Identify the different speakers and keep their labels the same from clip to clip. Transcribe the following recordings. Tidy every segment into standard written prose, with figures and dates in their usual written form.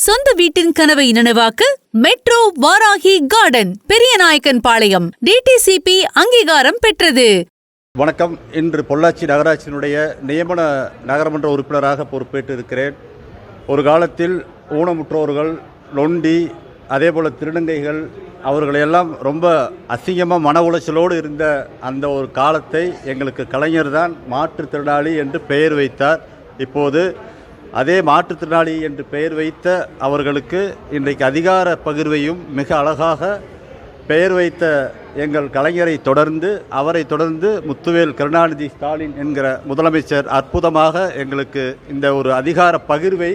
Speaker 1: சொந்த வீட்டின் கனவை நனவாக்க மெட்ரோ வாராகி கார்டன் பெரியநாயக்கன் பாளையம் டிடிசிபி அங்கீகாரம் பெற்றது.
Speaker 2: வணக்கம். இன்று பொள்ளாச்சி நகராட்சியினுடைய நியமன நகரமன்ற உறுப்பினராக பொறுப்பேற்று இருக்கிறேன். ஒரு காலத்தில் ஊனமுற்றோர்கள், நொண்டி, அதேபோல் திருநங்கைகள் அவர்களையெல்லாம் ரொம்ப அசிங்கமாக மன உளைச்சலோடு இருந்த அந்த ஒரு காலத்தை எங்களுக்கு கலைஞர் தான் மாற்றுத்திறனாளி என்று பெயர் வைத்தார். இப்போது அதே மாற்றுத்திறனாளி என்று பெயர் வைத்த அவர்களுக்கு இன்றைக்கு அதிகார பகிர்வையும் மிக அழகாக பெயர் வைத்த எங்கள் கலைஞரை தொடர்ந்து அவரை தொடர்ந்து முத்துவேல் கருணாநிதி ஸ்டாலின் என்கிற முதலமைச்சர் அற்புதமாக எங்களுக்கு இந்த ஒரு அதிகார பகிர்வை,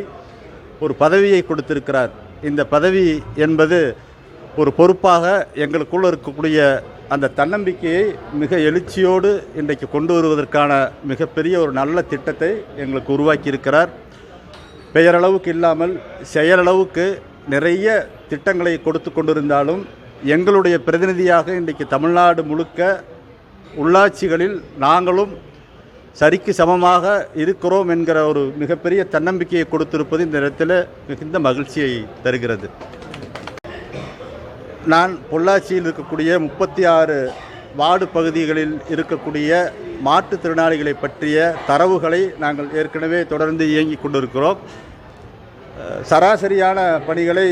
Speaker 2: ஒரு பதவியை கொடுத்திருக்கிறார். இந்த பதவி என்பது ஒரு பொறுப்பாக எங்களுக்குள்ள இருக்கக்கூடிய அந்த தன்னம்பிக்கையை மிக எழுச்சியோடு இன்றைக்கு கொண்டு வருவதற்கான மிகப்பெரிய ஒரு நல்ல திட்டத்தை எங்களுக்கு உருவாக்கியிருக்கிறார். பெயரளவுக்கு இல்லாமல் செயலளவுக்கு நிறைய திட்டங்களை கொடுத்து கொண்டிருந்தாலும் எங்களுடைய பிரதிநிதியாக இன்றைக்கு தமிழ்நாடு முழுக்க உள்ளாட்சிகளில் நாங்களும் சரிக்கு சமமாக இருக்கிறோம் என்கிற ஒரு மிகப்பெரிய தன்னம்பிக்கையை கொடுத்திருப்பது இந்த இடத்துல மிகுந்த மகிழ்ச்சியை தருகிறது. நான் பொள்ளாச்சியில் இருக்கக்கூடிய 36 வார்டு பகுதிகளில் இருக்கக்கூடிய மாற்றுத்திறனாளிகளை பற்றிய தரவுகளை நாங்கள் ஏற்கனவே தொடர்ந்து இயங்கிக் கொண்டிருக்கிறோம். சராசரியான பணிகளை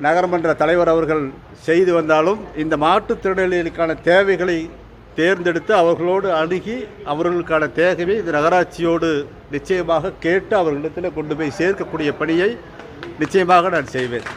Speaker 2: நகரமன்ற தலைவர் அவர்கள் செய்து வந்தாலும் இந்த மாற்றுத்திறனாளிகளுக்கான தேவைகளை தேர்ந்தெடுத்து அவர்களோடு அணுகி அவர்களுக்கான தேவையை இந்த நகராட்சியோடு நிச்சயமாக கேட்டு அவர்களிடத்தில் கொண்டு போய் சேர்க்கக்கூடிய பணியை நிச்சயமாக நான் செய்வேன்.